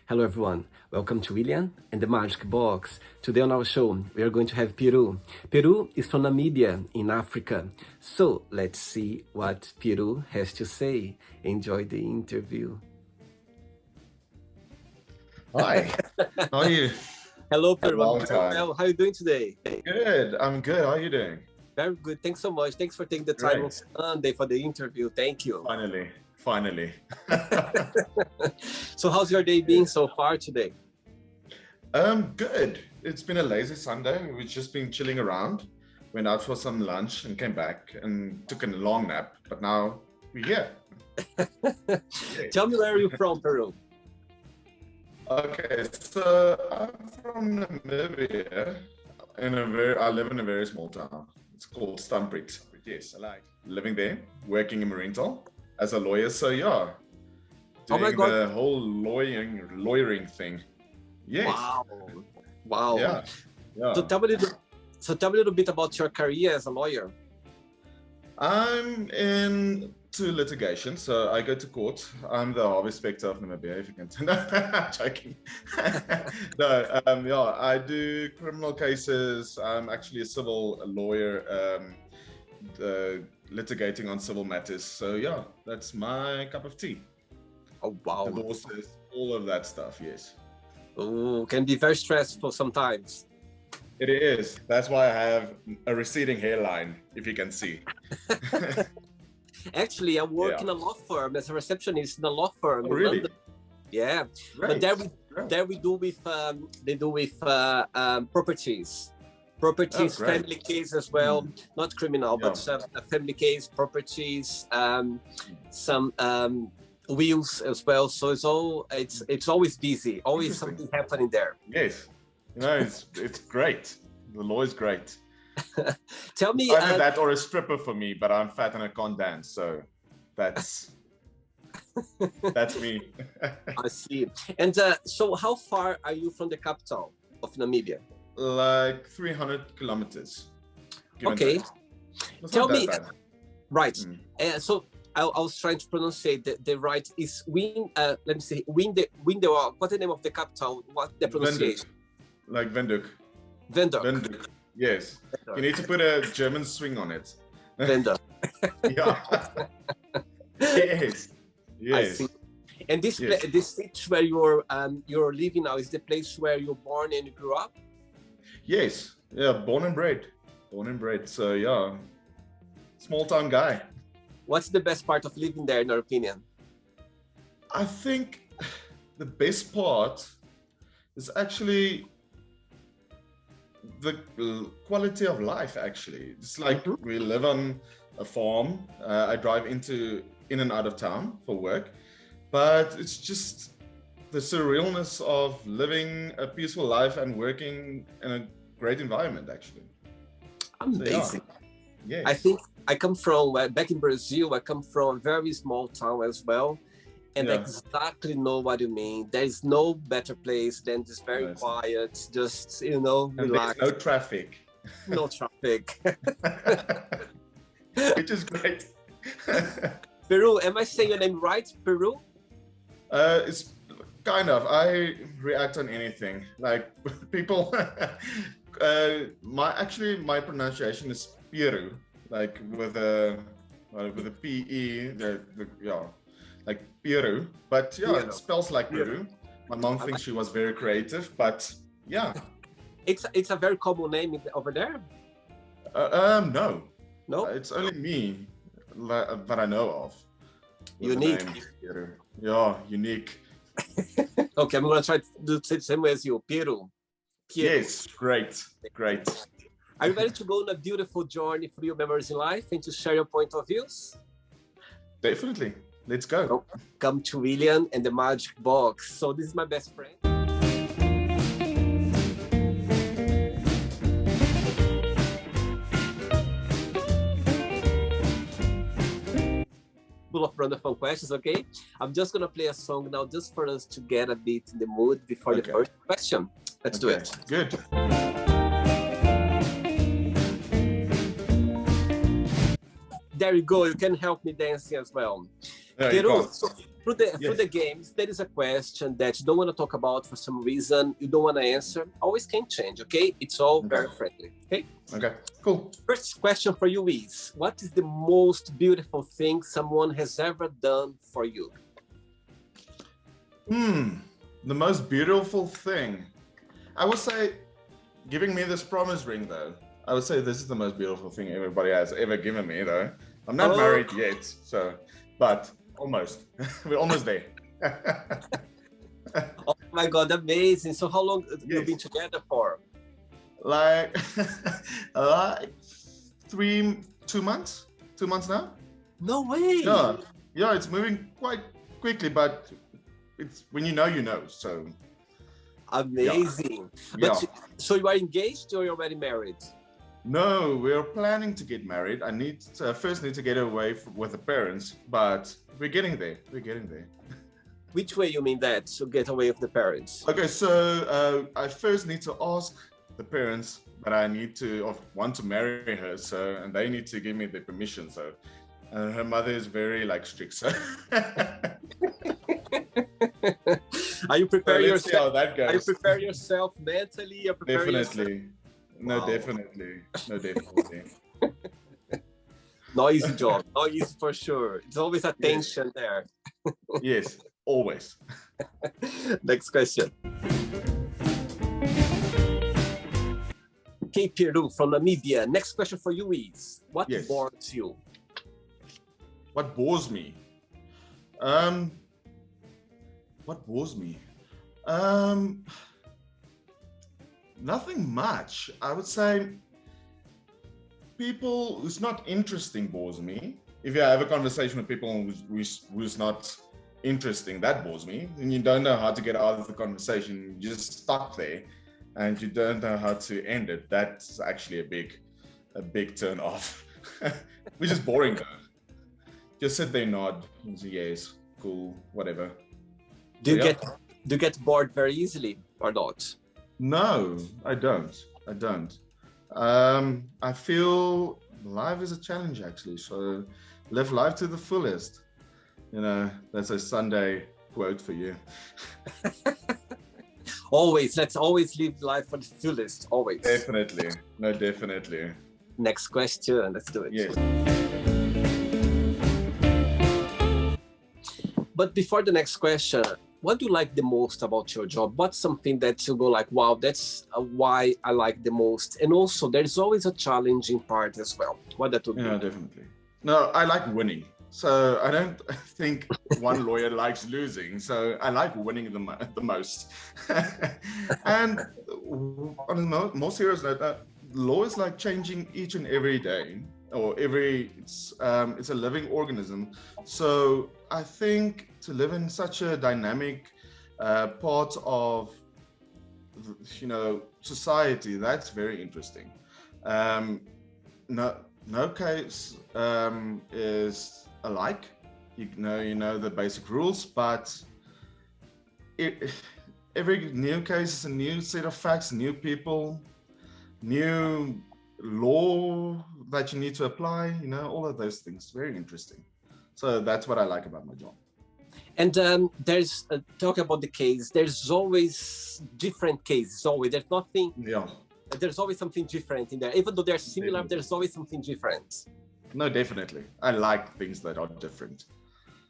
Hello everyone, welcome to William and the Magic Box. Today on our show, we are going to have Peru. Peru is from Namibia in Africa. So let's see what Peru has to say. Enjoy the interview. Hi, how are you? Hello Peru, Long I'm very time. well. How are you doing today? Good, I'm good. How are you doing? Very good, thanks so much. Thanks for taking the time on Great. Sunday for the interview. Thank you. Finally. So how's your day been so far today? Good. It's been a lazy Sunday. We've just been chilling around. Went out for some lunch and came back and took a long nap. But now we're here. Tell me, where are you from, Peru? Okay, so I'm from Namibia. I live in a very small town. It's called Stamford. Yes, I like living there, working in Marintal as a lawyer. So yeah, Oh my doing God. the whole lawyering thing. Yes. Wow. Yeah. So tell me a little bit about your career as a lawyer. I'm into litigation, so I go to court. I'm the Harvey Specter of Namibia, if you can tell. No, I'm joking. No, I do criminal cases. I'm actually a civil lawyer, litigating on civil matters. So yeah, that's my cup of tea. Oh wow. Divorces, all of that stuff, yes. Oh, can be very stressful sometimes. It is. That's why I have a receding hairline, if you can see. Actually, I work in a law firm as a receptionist in a law firm. Oh, in really? London. Yeah, Great. but there we do with properties, Oh, great. family case as well, not criminal, Yeah. but a family case, properties, some wills as well. So it's always busy, always Interesting. something happening there. Yes. No, it's great. The law is great. Tell me, Either that or a stripper for me, but I'm fat and I can't dance, so that's me. I see. And so how far are you from the capital of Namibia? Like 300 kilometers. give and Okay. take. It's Tell not that me, bad. right. Mm. So I was trying to pronounce the right is let me see, Windhoek. What's the name of the capital? What the pronunciation? Like Windhoek. Windhoek. Windhoek. Yes. You need to put a German swing on it. Windhoek. Yeah. Yes. I Yes. see. And this Yes. this city where you're living now is the place where you're born and you grew up. Yes. Yeah. Born and bred. Born and bred. So yeah. Small town guy. What's the best part of living there, in your opinion? I think the best part is actually the quality of life. Actually, it's like we live on a farm. I drive in and out of town for work, but it's just the surrealness of living a peaceful life and working in a great environment. Actually, Amazing. So, yeah. I think I come from back in Brazil. I come from a very small town as well, and I exactly know what you mean. There is no better place than this very quiet, just And relax. there's no traffic, No traffic. which is great. Peru, am I saying your name right? Peru? It's kind of. I react on anything. Like people. My pronunciation is Peru, like with a PE. Like Peru. But yeah, it spells like Peru. My mom thinks she was very creative, but yeah. It's a very common name over there. No. No, It's only me that I know of. with the Unique. name Peru. Yeah, unique. Okay, I'm gonna try to do the same way as you. Peru. Yes, great. Are you ready to go on a beautiful journey through your memories in life and to share your point of views? Definitely. Let's go. Come to William and the Magic Box. So this is my best friend. Full of random fun questions, okay? I'm just gonna play a song now just for us to get a bit in the mood before the first question. Let's do it. Good. There you go, you can help me dancing as well. No, you Peru, can't. so through Yes. the games, there is a question that you don't want to talk about for some reason, you don't want to answer. Always can change, okay? It's all Okay. very friendly, okay? Okay. Cool. First question for you is, what is the most beautiful thing someone has ever done for you? The most beautiful thing. I would say giving me this promise ring though. I would say this is the most beautiful thing everybody has ever given me though. I'm not married yet, so but almost. We're almost there. Oh my God, amazing. So how long have you Yes. been together for? like like 2 months? 2 months now? No way. Yeah, it's moving quite quickly, but it's when you know, so Amazing. yeah. But so you are engaged or you're already married? No, we're planning to get married. I first need to get away with the parents, but we're getting there. We're getting there. Which way you mean that, to get away with the parents? Okay, so I first need to ask the parents that I want to marry her, so and they need to give me the permission. So her mother is very strict. So Are you preparing let's see how yourself? that goes. Are you prepare yourself mentally? Or prepare Definitely. No, Wow. definitely. No, definitely. No easy job. No easy for sure. It's always a tension there. Yes, always. Next question. Okay, Peru from Namibia. Next question for you is, what Yes. bores you? What bores me? What bores me? Nothing much. I would say people who's not interesting bores me. If you have a conversation with people who's not interesting, that bores me. And you don't know how to get out of the conversation. You're just stuck there and you don't know how to end it. That's actually a big turn off. Which is boring though. Just sit there, nod, and say yes, cool, whatever. Do you So, yeah. get bored very easily or not? No, I don't. I feel life is a challenge actually. So live life to the fullest. That's a Sunday quote for you. Always, let's always live life for the fullest, always. Definitely. No, definitely. Next question, let's do it. Yes. But before the next question, what do you like the most about your job? What's something that you go like, wow, that's why I like the most? And also, there's always a challenging part as well. What that would be? Yeah, definitely. No, I like winning. So I don't think one lawyer likes losing. So I like winning the most. And on a more serious note, law is like changing each and every day, or it's a living organism. So I think to live in such a dynamic part of society, that's very interesting. No case is alike. You know the basic rules, but every new case is a new set of facts, new people, new law that you need to apply. All of those things. Very interesting. So that's what I like about my job. And there's talking about the case. There's always different cases. Always, there's nothing. Yeah. There's always something different in there. Even though they're similar, Definitely. there's always something different. No, definitely. I like things that are different.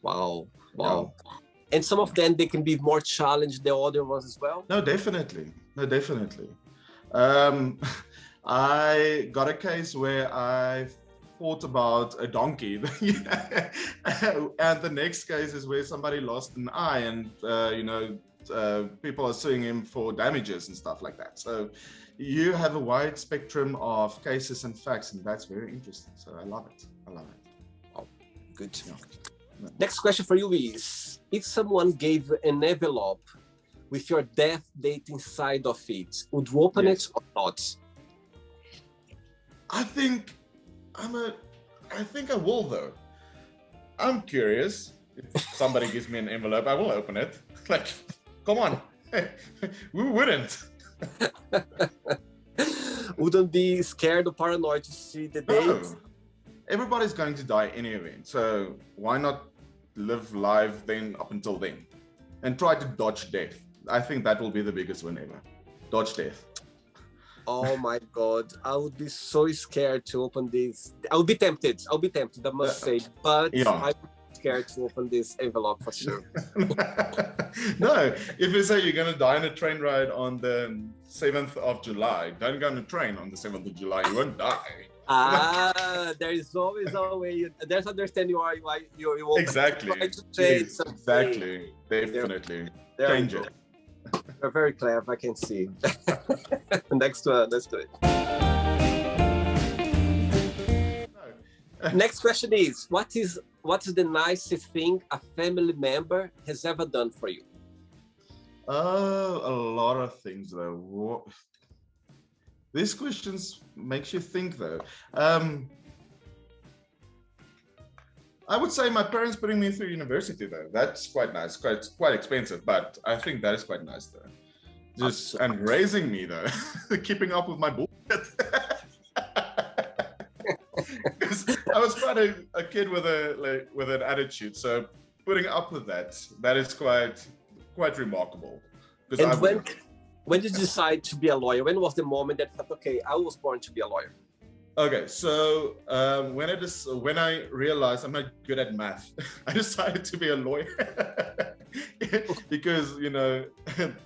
Wow. And some of them, they can be more challenged than other ones as well. No, definitely. I got a case where I thought about a donkey. And the next case is where somebody lost an eye and, people are suing him for damages and stuff like that. So you have a wide spectrum of cases and facts, and that's very interesting. So I love it. Oh, good. Yeah. Next question for you is, if someone gave an envelope with your death date inside of it, would you open Yes. it or not? I think I will though. I'm curious. If somebody gives me an envelope, I will open it. Like, come on. Who wouldn't? Wouldn't be scared or paranoid to see the date? No. Everybody's going to die anyway. So why not live life then up until then, and try to dodge death. I think that will be the biggest win ever. Dodge death. Oh my God, I would be so scared to open this. I would be tempted, I must say, but Yeah. I'm scared to open this envelope for sure. No, if you say you're going to die on a train ride on the 7th of July, don't go on a train on the 7th of July, you won't die. There is always a way. There's understanding why you will Exactly. try to change Yes, something. exactly. Definitely. There we Change go. it. You're very clever, I can see. Next one, let's do it. Next question is, what is the nicest thing a family member has ever done for you? A lot of things though. These questions makes you think though. I would say my parents putting me through university though. That's quite nice. Quite expensive, but I think that is quite nice though. Just and raising me though, keeping up with my bullshit. I was quite a kid with an attitude, so putting up with that is quite remarkable. And when did you decide to be a lawyer? When was the moment that thought, okay, I was born to be a lawyer? Okay, so when I realized I'm not good at math, I decided to be a lawyer. Because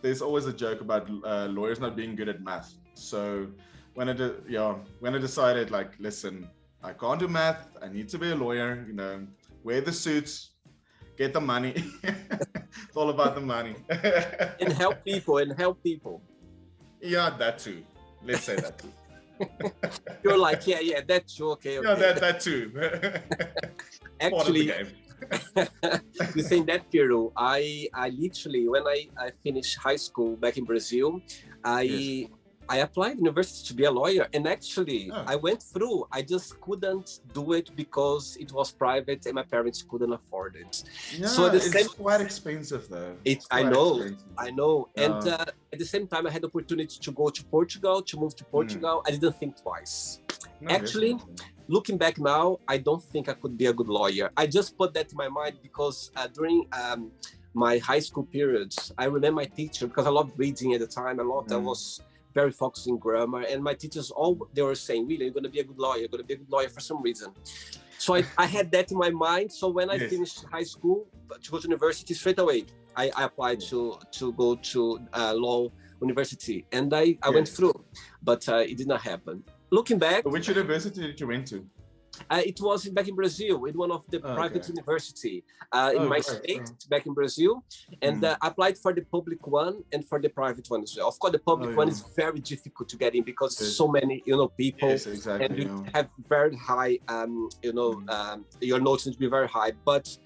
there's always a joke about lawyers not being good at math. So when I decided, like, listen, I can't do math, I need to be a lawyer, wear the suits, get the money. It's all about the money. and help people. Yeah, that too. Let's say that too. You're like, yeah, that's true. Okay. Yeah, that too. Actually, you saying that, Peru, I literally, when I finished high school back in Brazil, I applied university to be a lawyer, and actually I went through. I just couldn't do it because it was private and my parents couldn't afford it. Yeah, so it's quite expensive though. I know. And at the same time, I had the opportunity to go to Portugal, to move to Portugal. I didn't think twice. No, actually, looking back now, I don't think I could be a good lawyer. I just put that in my mind because during my high school periods, I remember my teacher, because I loved reading at the time a lot. I was very focused in grammar, and my teachers they were saying, William, you're going to be a good lawyer, for some reason. So I had that in my mind. So when I finished high school to go to university, straight away I applied to go to law university, and I went through, but it did not happen. Looking back, which university did you went to? It was back in Brazil, in one of the private university in my state, back in Brazil. And I applied for the public one and for the private one as well. Of course, the public one is very difficult to get in because so many, people, and you have very high, your notes need to be very high. But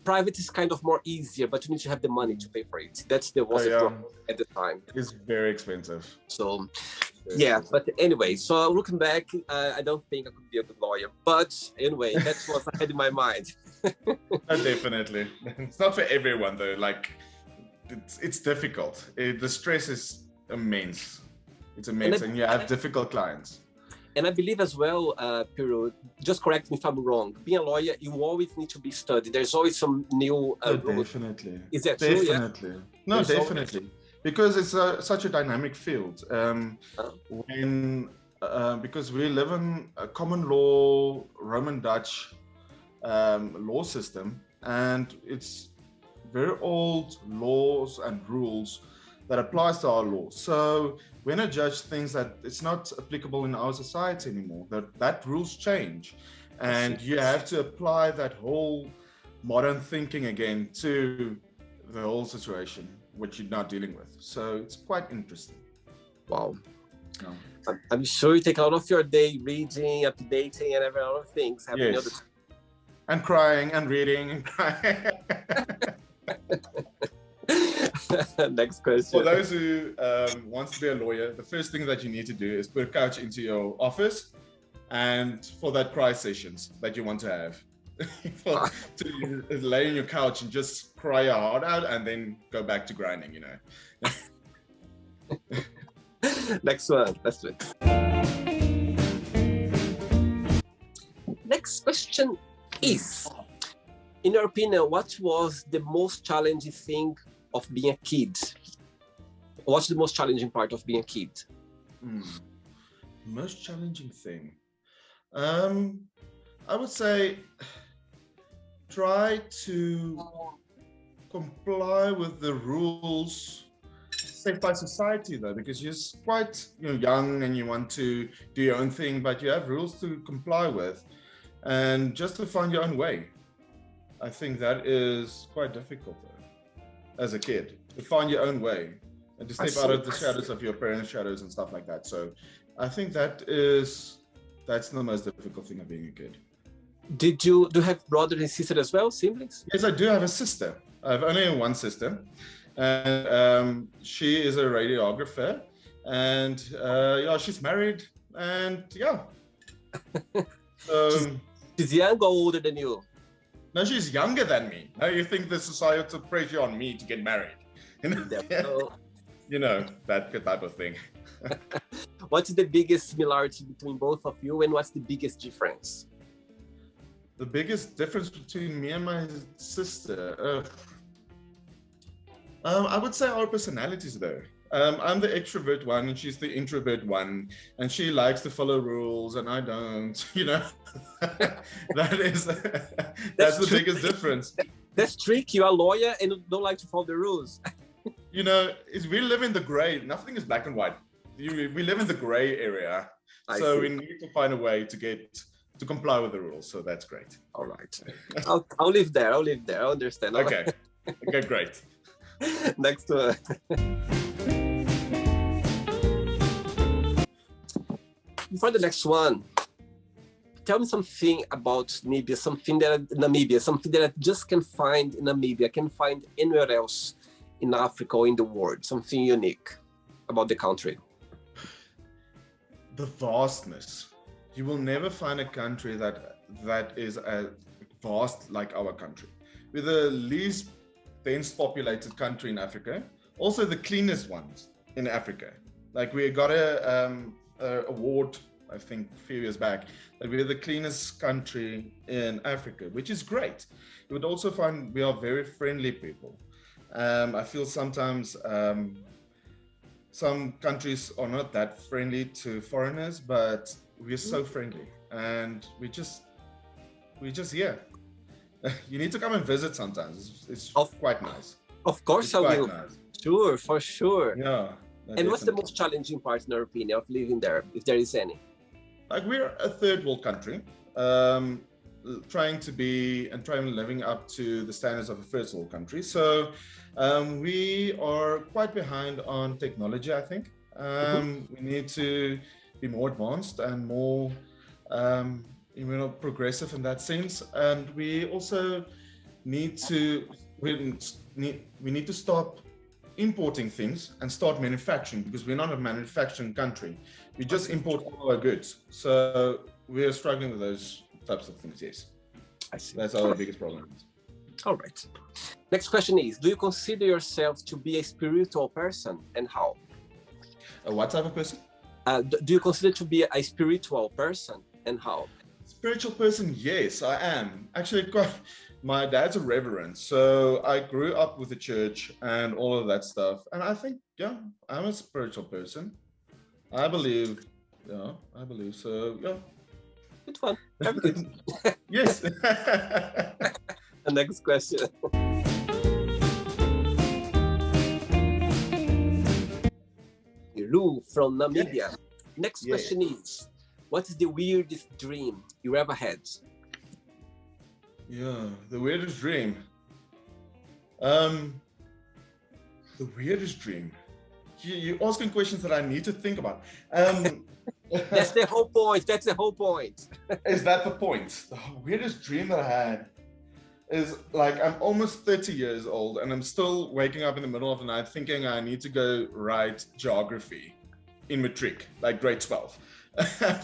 private is kind of more easier, but you need to have the money to pay for it. That's the problem at the time. It's very expensive. So. Yeah, but anyway, so looking back, I don't think I could be a good lawyer. But anyway, that's what I had in my mind. Definitely. It's not for everyone though. Like, it's difficult. The stress is immense. It's immense, and you have difficult clients. And I believe as well, Peru, just correct me if I'm wrong, being a lawyer, you always need to be studied. There's always some new... definitely. Is that true? Definitely. Yeah? No, definitely. Because it's such a dynamic field. Because we live in a common law, Roman Dutch law system, and it's very old laws and rules that applies to our law. So when a judge thinks that it's not applicable in our society anymore, that rules change, and you have to apply that whole modern thinking again to the whole situation which you're not dealing with. So it's quite interesting. Wow. Yeah. I'm sure you take a lot of your day reading, updating, and every other things happening. Yes. And crying and reading and crying. Next question. For those who want to be a lawyer, the first thing that you need to do is put a couch into your office, and for that cry sessions that you want to have. To lay on your couch and just cry your heart out and then go back to grinding, Next one, let's do it. Next question is, In your opinion, what was the most challenging thing of being a kid? What's the most challenging part of being a kid? Most challenging thing. I would say try to comply with the rules set by society, though, because you're quite young and you want to do your own thing, but you have rules to comply with, and just to find your own way. I think that is quite difficult, though, as a kid, to find your own way and to step out of the shadows of your parents' shadows and stuff like that. So I think that's the most difficult thing of being a kid. Do you have brothers and sisters as well, siblings? Yes, I do have a sister. I have only one sister, and she is a radiographer, and she's married, and She's young or older than you? No, she's younger than me. Now you think the societal pressure on me to get married, that type of thing. What's the biggest similarity between both of you, and what's the biggest difference? The biggest difference between me and my sister, I would say our personalities, though. I'm the extrovert one, and she's the introvert one, and she likes to follow rules, and I don't. That's the biggest difference. That's tricky. You're a lawyer and don't like to follow the rules. We live in the gray. Nothing is black and white. We live in the gray area, so we need to find a way to comply with the rules. So that's great. All right. I'll live there. I understand. Okay. Okay, great. Next one. Before the next one, tell me something about Namibia, something that I just can find in Namibia, can find anywhere else in Africa or in the world, something unique about the country. The vastness. You will never find a country that is as vast like our country. We're the least dense populated country in Africa, also the cleanest ones in Africa. Like, we got a award, I think a few years back, that we're the cleanest country in Africa, which is great. You would also find we are very friendly people. I feel sometimes some countries are not that friendly to foreigners, but we're so friendly, and we just here. You need to come and visit sometimes. It's quite nice. Of course, I will. Nice. Sure, for sure. Yeah. And what's the most challenging part, in your opinion, of living there, if there is any? Like, we're a third world country, trying living up to the standards of a first world country. So we are quite behind on technology, I think. We need to be more advanced and more progressive in that sense. And we also need to stop importing things and start manufacturing, because we're not a manufacturing country. We just import all our goods. So we're struggling with those types of things, yes. I see. That's our biggest problem. All right. Next question is, do you consider yourself to be a spiritual person, and how? What type of person? Do you consider to be a spiritual person, and how? Spiritual person, yes, I am. Actually, my dad's a reverend, so I grew up with the church and all of that stuff. And I think, I'm a spiritual person. I believe so, yeah. Good one. Very good. Yes. The next question. Peru from Namibia. Yes. Next question is, what is the weirdest dream you ever had? Yeah, the weirdest dream. The weirdest dream. You're asking questions that I need to think about. That's the whole point. Is that the point? The weirdest dream that I had is, like, I'm almost 30 years old and I'm still waking up in the middle of the night thinking I need to go write geography in matric, like grade 12.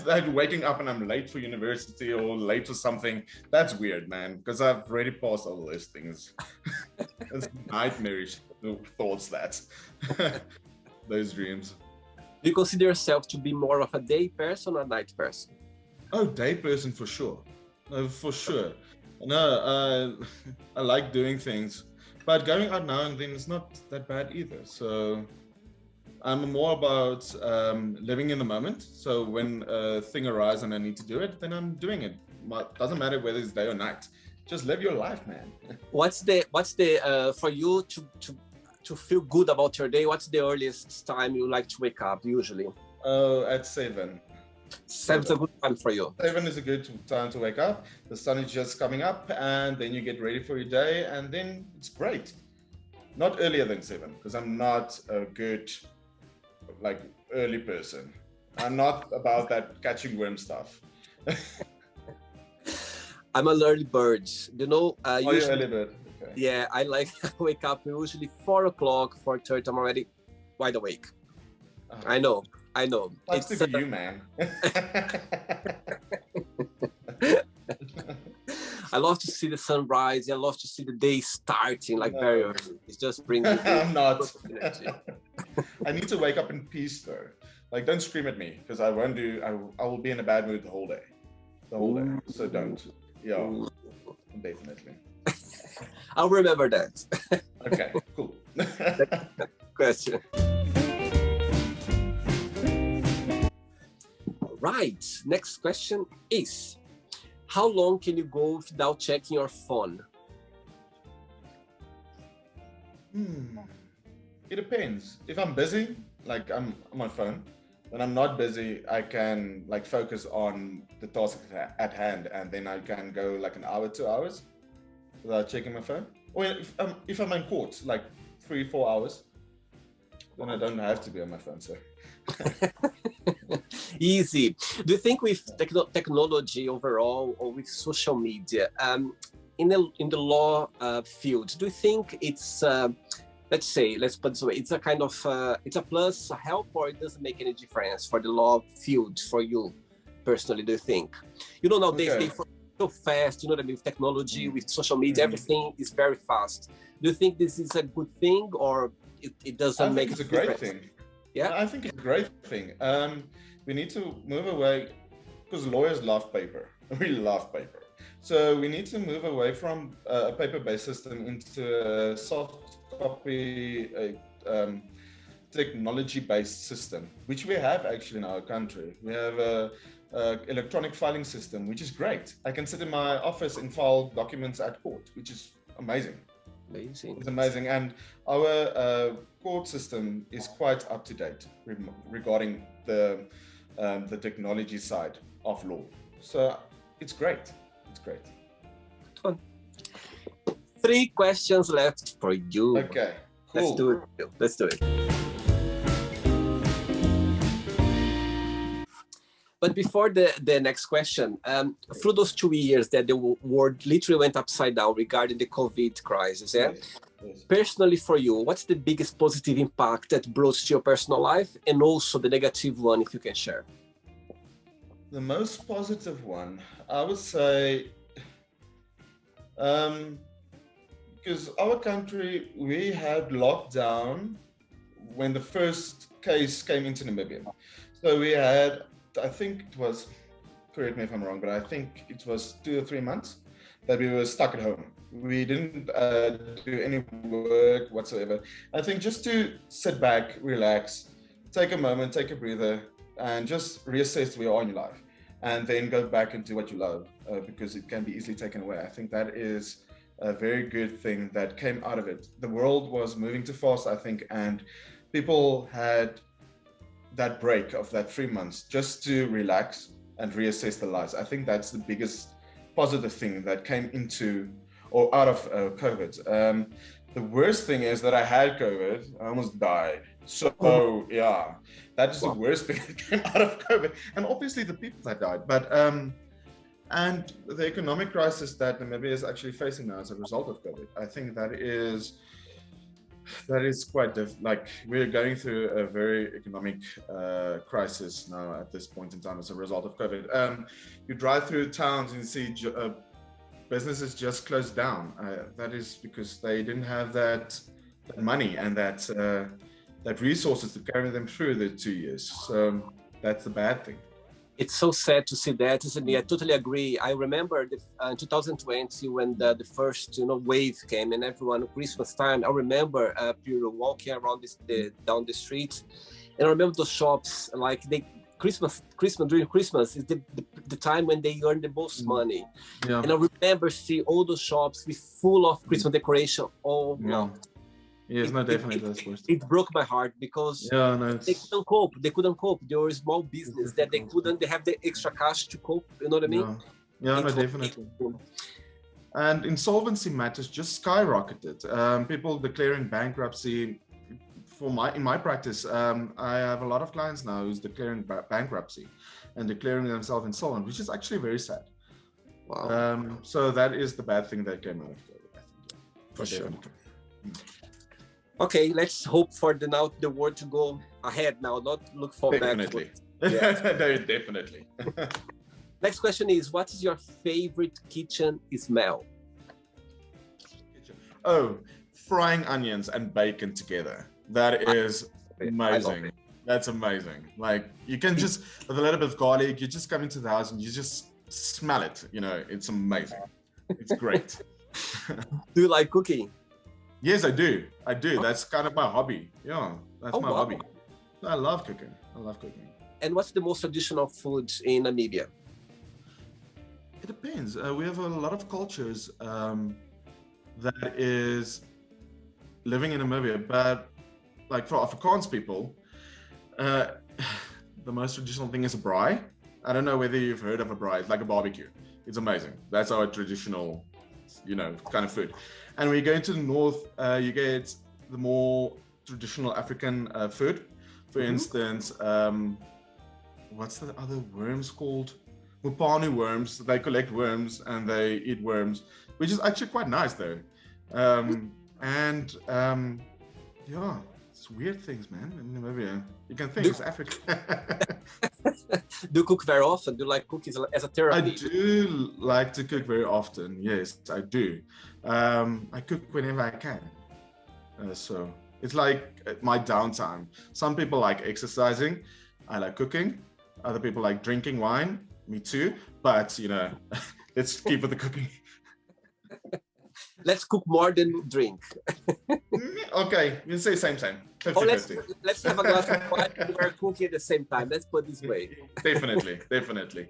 Like, waking up and I'm late for university or late for something. That's weird, man, because I've already passed all those things. It's nightmarish thoughts, that. Those dreams. Do you consider yourself to be more of a day person or a night person? Oh, day person for sure. For sure. No, I like doing things, but going out now and then is not that bad either. So I'm more about living in the moment. So when a thing arises and I need to do it, then I'm doing it. Doesn't matter whether it's day or night. Just live your life, man. What's the for you to feel good about your day? What's the earliest time you like to wake up usually? Oh, at 7. 7's a good time for you. 7 is a good time to wake up. The sun is just coming up, and then you get ready for your day, and then it's great. Not earlier than 7, because I'm not a good, like, early person. I'm not about that catching worm stuff. I'm an early bird. You know, Oh, you're usually, early bird. Okay. yeah, I like wake up usually 4 o'clock, 4:30. I'm already wide awake. I know. That's to be you, man. I love to see the sunrise. I love to see the day starting like very early. It just brings me I'm not. energy. I need to wake up in peace, though. Like, don't scream at me, because I won't do. I will be in a bad mood the whole day. So don't. Yeah, definitely. I'll remember that. Okay, cool. Question. Right. Next question is, how long can you go without checking your phone? It depends. If I'm busy, like I'm on my phone. When I'm not busy, I can like focus on the task at hand, and then I can go like an hour, 2 hours without checking my phone. Or if I'm in court, like 3-4 hours, then I don't have to be on my phone. So Easy. Do you think with technology overall or with social media, in the law field, do you think it's let's put it this way, it's a kind of it's a plus, a help, or it doesn't make any difference for the law field for you personally? Do you think? You know, nowadays they so fast. You know what I mean? With technology, with social media, everything is very fast. Do you think this is a good thing, or it doesn't make? I think it's a great thing. Yeah, I think it's a great thing. We need to move away, because lawyers love paper. We love paper. So we need to move away from a paper-based system into a soft copy, technology-based system, which we have actually in our country. We have a electronic filing system, which is great. I can sit in my office and file documents at court, which is amazing. It's amazing. And our court system is quite up to date regarding the technology side of law. So it's great. It's great. 3 questions left for you. Okay, cool. Let's do it. But before the next question, through those 2 years that the world literally went upside down regarding the COVID crisis, Yes. Personally for you, what's the biggest positive impact that brought to your personal life, and also the negative one, if you can share? The most positive one, I would say, because our country, we had lockdown when the first case came into Namibia. So we had, I think it was, correct me if I'm wrong, but I think it was 2 or 3 months that we were stuck at home. We didn't do any work whatsoever. I think just to sit back, relax, take a moment, take a breather, and just reassess where you are in your life, and then go back and do what you love, because it can be easily taken away. I think that is a very good thing that came out of it. The world was moving too fast, I think, and people had that break of that 3 months just to relax and reassess their lives. I think that's the biggest positive thing that came into or out of COVID. The worst thing is that I had COVID. I almost died. So yeah, that is the worst thing that came out of COVID. And obviously the people that died, but and the economic crisis that Namibia is actually facing now as a result of COVID. I think that is quite like we're going through a very economic crisis now at this point in time as a result of COVID. You drive through towns and you see businesses just closed down. That is because they didn't have that money and that resources to carry them through the 2 years. So that's the bad thing. It's so sad to see that, isn't it? I totally agree. I remember in 2020 when the first wave came and everyone Christmas time. I remember Peru walking around down the streets, and I remember those shops like Christmas during Christmas is the time when they earn the most money. Yeah. And I remember seeing all those shops with full of Christmas decoration all locked. Yes, no, definitely. It broke my heart because they couldn't cope. They were a small business that they have the extra cash to cope. You know what I mean? Yeah, no, definitely. And insolvency matters just skyrocketed. People declaring bankruptcy. In my practice, I have a lot of clients now who's declaring bankruptcy and declaring themselves insolvent, which is actually very sad. Wow. So that is the bad thing that came out of COVID, I think. For sure. Okay, let's hope for the world to go ahead now, not look for definitely. Yeah. No, definitely. Next question is, what is your favorite kitchen smell? Oh, frying onions and bacon together. That is amazing. That's amazing. Like you can just, with a little bit of garlic, you just come into the house and you just smell it. It's amazing. It's great. Do you like cooking? Yes, I do. That's kind of my hobby. Yeah, that's my hobby. I love cooking. And what's the most traditional food in Namibia? It depends. We have a lot of cultures that is living in Namibia, but like for Afrikaans people, the most traditional thing is a braai. I don't know whether you've heard of a braai. It's like a barbecue. It's amazing. That's our traditional, kind of food. And when you go into the north, you get the more traditional African food. For instance, what's the other worms called? Mupanu worms. They collect worms and they eat worms, which is actually quite nice though. It's weird things, man. In Namibia, you can think it's Africa. Do you cook very often? Do you like cookies as a therapy? I do like to cook very often. Yes, I do. I cook whenever I can. So it's like my downtime. Some people like exercising. I like cooking. Other people like drinking wine. Me too. But, let's keep with the cooking. Let's cook more than drink. Okay, you say same. 50-50. Let's have a glass of wine and we're cooking at the same time. Let's put it this way. Definitely.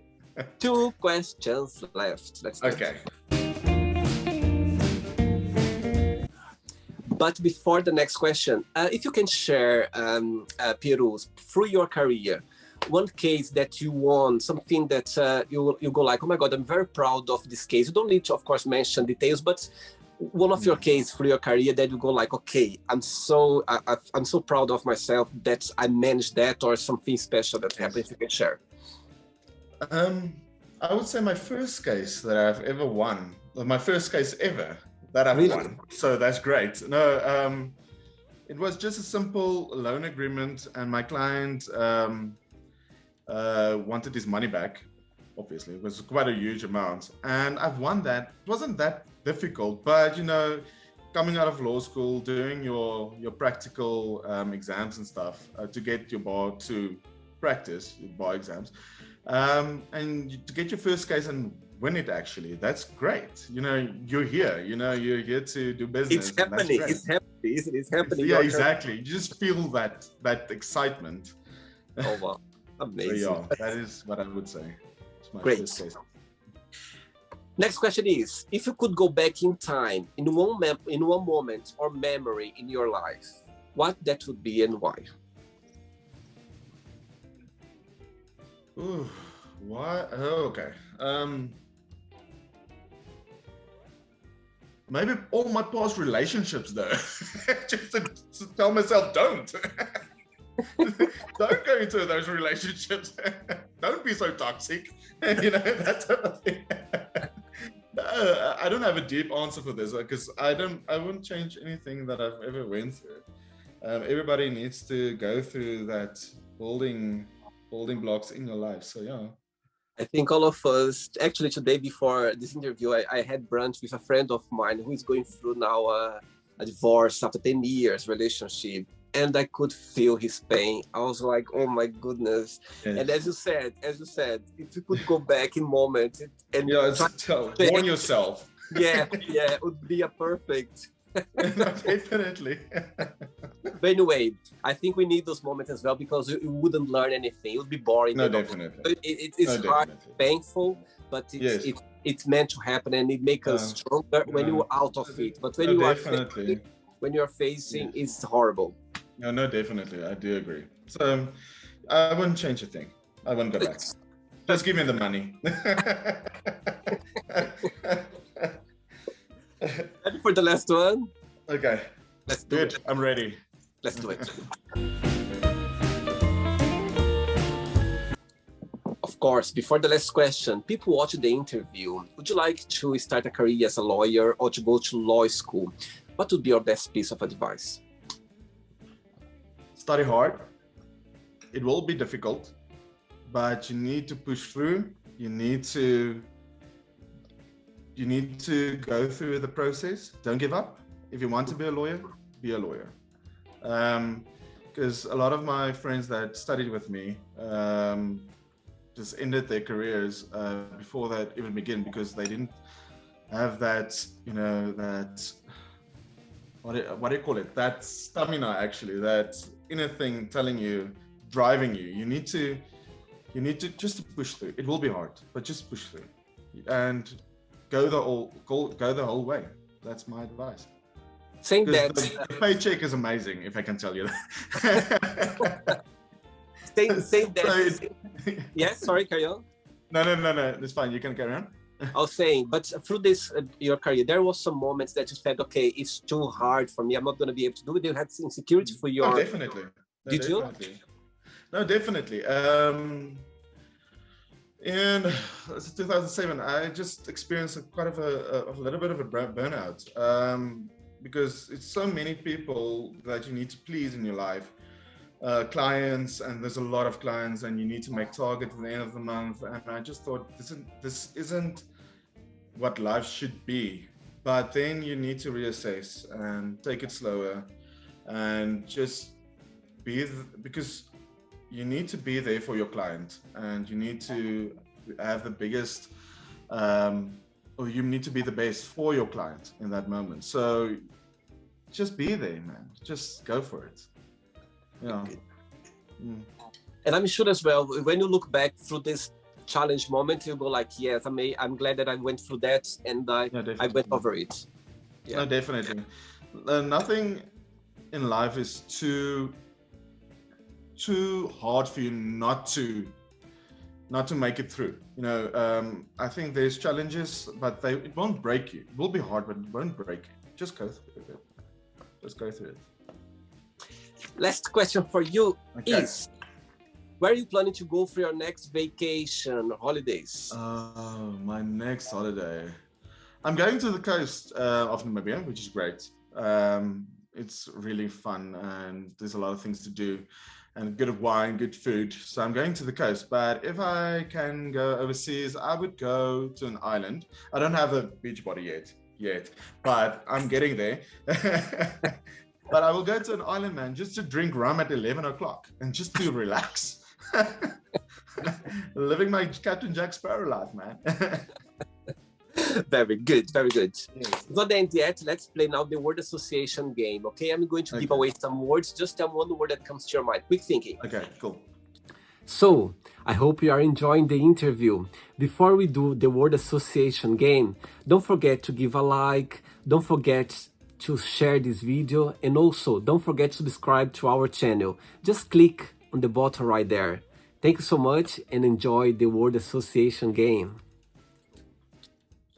2 questions left. Okay. But before the next question, if you can share, Peru, through your career, one case that you won, something that you go like, oh my God, I'm very proud of this case. You don't need to, of course, mention details, but one of your case through your career that you go like, okay, I'm so proud of myself that I managed that, or something special that happened. If you can share. I would say my first case that I've ever won, my first case ever that I've won. So that's great. No, it was just a simple loan agreement, and my client wanted his money back. Obviously, it was quite a huge amount, and I've won that. It wasn't that difficult, but coming out of law school, doing your practical exams and stuff to get your bar to practice your bar exams, and to get your first case and win it, actually, that's great. You're here. You're here to do business. It's happening. It's happening. Yeah, exactly. You just feel that excitement. Oh wow, amazing. So, yeah, that is what I would say. It's my Great. first case. Next question is, if you could go back in time in one moment or memory in your life, what that would be and why? Ooh, why? Oh, okay. Maybe all my past relationships, though. Just to tell myself, don't go into those relationships. Don't be so toxic. That type of thing. I don't have a deep answer for this because I wouldn't change anything that I've ever went through. Everybody needs to go through that building blocks in your life. So yeah. I think all of us, actually today before this interview, I had brunch with a friend of mine who is going through now a divorce after 10 years relationship. and I could feel his pain. I was like, oh my goodness. Yes. And as you said, if you could go back in moment and Warn yourself. yeah, it would be a perfect. No, definitely. But anyway, I think we need those moments as well, because you wouldn't learn anything. It would be boring. No, definitely. It's hard, painful, but it's meant to happen, and it makes us stronger when you're out of it. But when when you're facing, it's horrible. No, definitely. I do agree. So I wouldn't change a thing. I wouldn't go back. Just give me the money. Ready for the last one? Okay. Let's do it. I'm ready. Let's do it. Of course, before the last question, people watch the interview. Would you like to start a career as a lawyer or to go to law school? What would be your best piece of advice? Study hard. It will be difficult, but you need to push through. You need to go through the process. Don't give up. If you want to be a lawyer, be a lawyer. Because a lot of my friends that studied with me just ended their careers before that even began, because they didn't have that, that what do you call it? That stamina, actually, that inner thing telling you, driving you. You need to just push through. It will be hard, but just push through and go the whole way. That's my advice. Saying that the paycheck is amazing, if I can tell you that. saying that. Yes, sorry, carry on. No, it's fine. You can carry on. I was saying, but through this your career, there was some moments that you said, "Okay, it's too hard for me. I'm not going to be able to do it." You had insecurity for your. Oh, definitely. No, Did definitely. You? No, definitely. In 2007, I just experienced quite a little bit of a burnout, because it's so many people that you need to please in your life, clients, and there's a lot of clients, and you need to make targets at the end of the month. And I just thought, this isn't what life should be. But then you need to reassess and take it slower, and just because you need to be there for your client, and you need to have the biggest, or you need to be the best for your client in that moment. So just be there, man. Just go for it. And I'm sure as well, when you look back through this challenge moment, you go like, yes, I'm glad that I went through that, and I went over it. No, definitely. Nothing in life is too hard for you not to make it through. I think there's challenges, but it won't break you. It will be hard, but it won't break you. Just go through it. Just go through it. Last question for you is, where are you planning to go for your next vacation, holidays? My next holiday. I'm going to the coast of Namibia, which is great. It's really fun, and there's a lot of things to do, and good wine, good food. So I'm going to the coast. But if I can go overseas, I would go to an island. I don't have a beach body yet, but I'm getting there. But I will go to an island, man, just to drink rum at 11 o'clock and just to relax. Living my Captain Jack Sparrow life, man. Very good, very good. Yes. It's not the end yet. Let's play now the word association game, okay? I'm going to give away some words. Just tell one word that comes to your mind. Quick thinking. Okay, cool. So, I hope you are enjoying the interview. Before we do the word association game, don't forget to give a like, don't forget to share this video, and also don't forget to subscribe to our channel. Just click on the button right there. Thank you so much, and enjoy the word association game.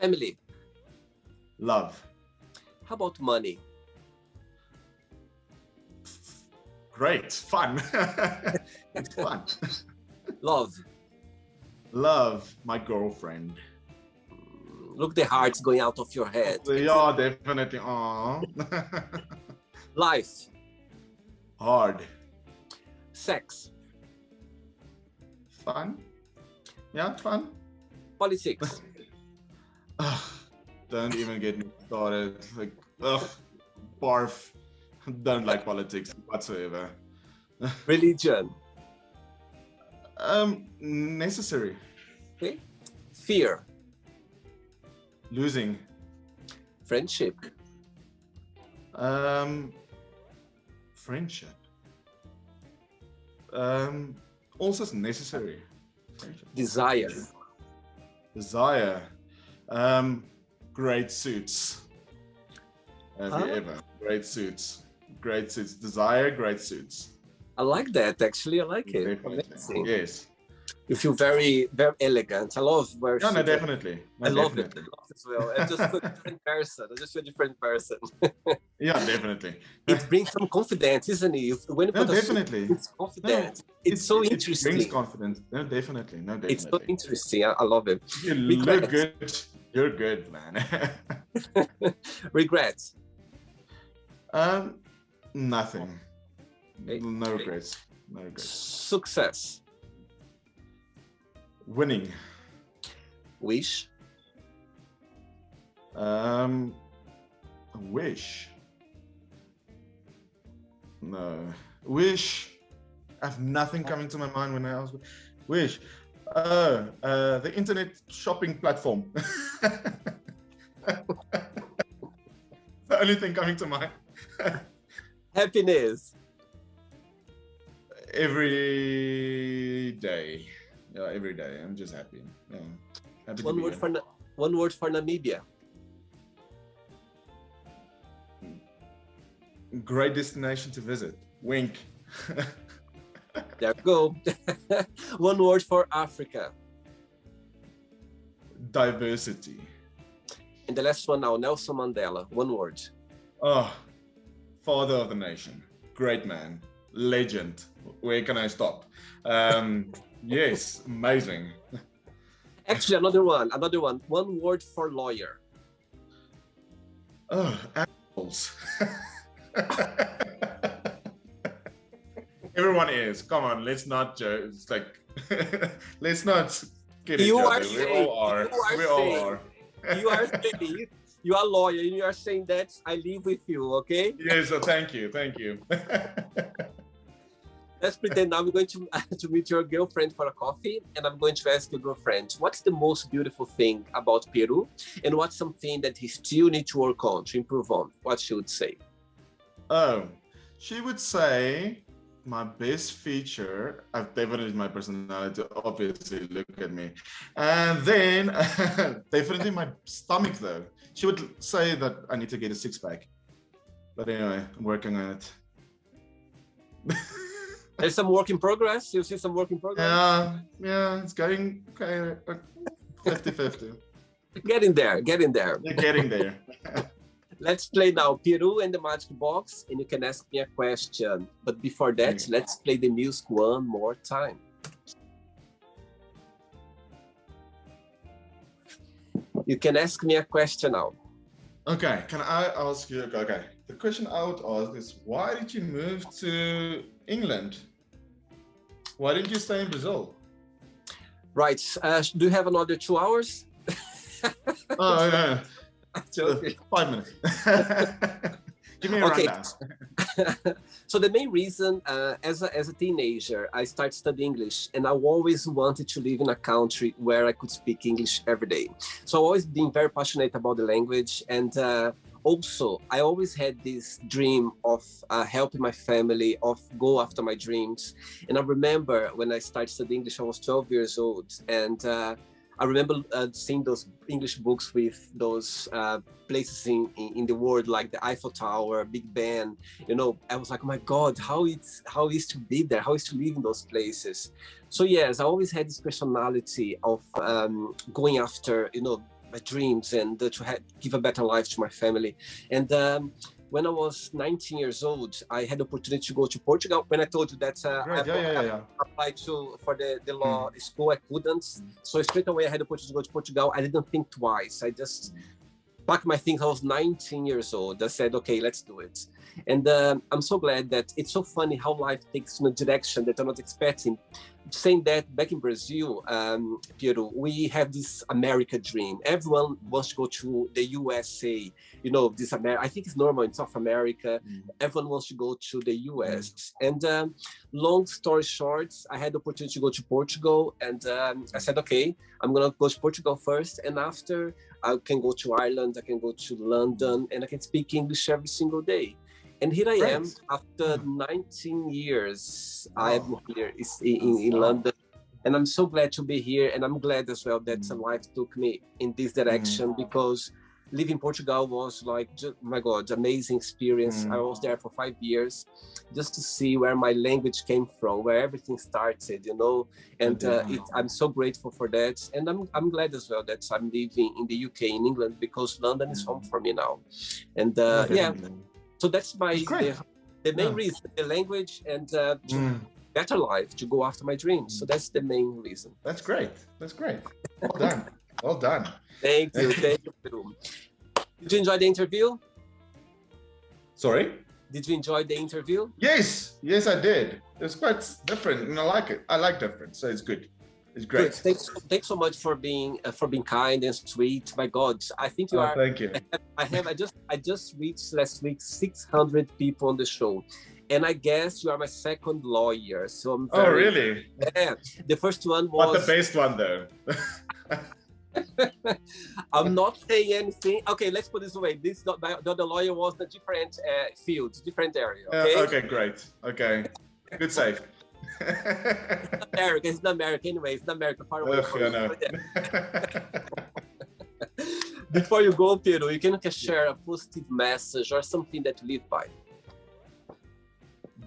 Family. Love. How about money? Great, fun. It's fun. Love. Love, my girlfriend. Look, the heart's going out of your head. Yeah, definitely. Aww. Life. Hard. Sex. Fun. Yeah, fun. Politics. Don't even get me started. Like, barf. Don't like politics whatsoever. Religion. Necessary. Okay. Fear. Losing. Friendship. Friendship. Also necessary. Friendship. Desire. Desire. Great suits. Have you ever? Great suits. Great suits. Desire, great suits. I like that, actually. I like it. Definitely. Amazing. Yes. You feel very, very elegant. I love wearing No, suits. definitely. No, I love it. definitely. I love it as well. I'm just a different person. I'm just a different person. Yeah, definitely. It brings some confidence, isn't it? When you No, put a suit, definitely. it's confidence. It's so interesting. It brings confidence. No, definitely. No, definitely. It's so interesting. I love it. You Regret. look good. You're good, man. Regrets. Nothing. Okay. No regrets. No regrets. Success. Winning. Wish. Wish. No. Wish. I have nothing coming to my mind when I ask. Wish. The internet shopping platform. The only thing coming to mind. Happiness. Every day. Yeah, every day. I'm just happy. Yeah. Happy One word for Namibia. Great destination to visit. Wink. There we go. One word for Africa. Diversity. And the last one now, Nelson Mandela. One word. Oh, father of the nation. Great man. Legend. Where can I stop? Yes, amazing. Actually, another one. One word for lawyer. Oh, assholes. Everyone is. Come on, let's not joke. It's like, let's not kid each other. We all are. We all are. You are saying, you are a lawyer, and you are saying that I live with you, okay? Yes, so thank you. Thank you. Let's pretend now I'm going to meet your girlfriend for a coffee, and I'm going to ask your girlfriend, what's the most beautiful thing about Peru, and what's something that he still needs to work on, to improve on? What she would say? Oh, she would say my best feature, I've definitely my personality, obviously, look at me. And then definitely my stomach though. She would say that I need to get a six-pack. But anyway, I'm working on it. There's some work in progress. You see some work in progress? Yeah, it's going okay, 50-50. Getting there. You're getting there. Let's play now Peru and the Magic Box, and you can ask me a question. But before that, let's play the music one more time. You can ask me a question now. Okay, can I ask you? Okay, the question I would ask is, why did you move to England? Why didn't you stay in Brazil? Right. Do you have another 2 hours? Oh, yeah. 5 minutes. Give me a rundown. So the main reason, as a teenager, I started studying English, and I always wanted to live in a country where I could speak English every day. So I've always been very passionate about the language, and also I always had this dream of helping my family, of go after my dreams. And I remember when I started studying English, I was 12 years old, and I remember seeing those English books with those places in the world, like the Eiffel Tower, Big Ben. You know, I was like, oh my God, how is to be there? How is to live in those places? So yes, I always had this personality of going after, you know, my dreams and to give a better life to my family. And when I was 19 years old, I had the opportunity to go to Portugal. When I told you that I applied for the law school, I couldn't. So straight away, I had the opportunity to go to Portugal. I didn't think twice. I just packed my things. I was 19 years old. I said, okay, let's do it. And I'm so glad that it's so funny how life takes in a direction that I'm not expecting. Saying that, back in Brazil, Piero, we have this America dream. Everyone wants to go to the USA. You know, this I think it's normal in South America. Everyone wants to go to the US. And long story short, I had the opportunity to go to Portugal. And I said, okay, I'm going to go to Portugal first. And after, I can go to Ireland, I can go to London, and I can speak English every single day. And here I am, after 19 years, I'm here in London. And I'm so glad to be here. And I'm glad as well that life took me in this direction, because living in Portugal was like, my God, amazing experience. I was there for 5 years just to see where my language came from, where everything started, you know. And I'm so grateful for that. And I'm glad as well that I'm living in the UK, in England, because London is home for me now. And so that's the main reason, the language and better life, to go after my dreams. So that's the main reason. That's great. That's great. Well done. Well done. Thank you. Thank you. Did you enjoy the interview? Sorry? Did you enjoy the interview? Yes. Yes, I did. It's quite different, and I like it. I like different, so it's good. It's great. Good. Thanks so much for being kind and sweet. My God, I think you are. Thank you. I just reached last week 600 people on the show, and I guess you are my second lawyer. So I'm very, oh, really? Yeah. The first one was. What the best one though? I'm not saying anything. Okay, let's put this away. The other lawyer was the different field, different area. Okay. Okay, great. Okay, good save. It's not America anyway. It's not America. Far away. Before you go, Pedro, you can share a positive message or something that you live by.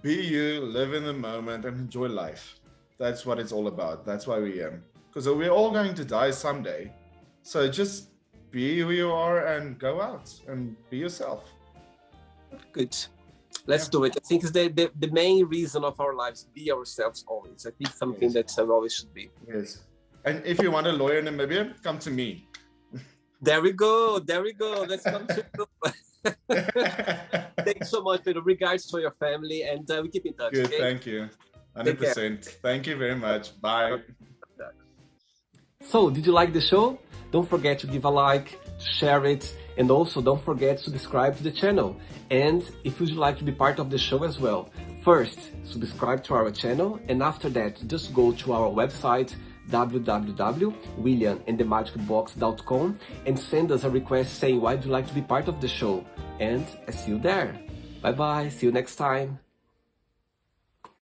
Be you, live in the moment, and enjoy life. That's what it's all about. That's why we am. Because we're all going to die someday. So just be who you are and go out and be yourself. Good. Let's do it. I think it's the main reason of our lives, be ourselves always. I think something that always should be. Yes. And if you want a lawyer in Namibia, come to me. There we go. Let's come to you. Thanks so much, Pedro. Regards to your family, and we keep in touch. Good, okay? Thank you. 100%. Thank you very much. Bye. So, did you like the show? Don't forget to give a like, to share it, and also don't forget to subscribe to the channel. And if you'd like to be part of the show as well, first, subscribe to our channel, and after that, just go to our website, www.williamandthemagicbox.com, and send us a request saying why would you like to be part of the show. And I see you there. Bye bye, see you next time.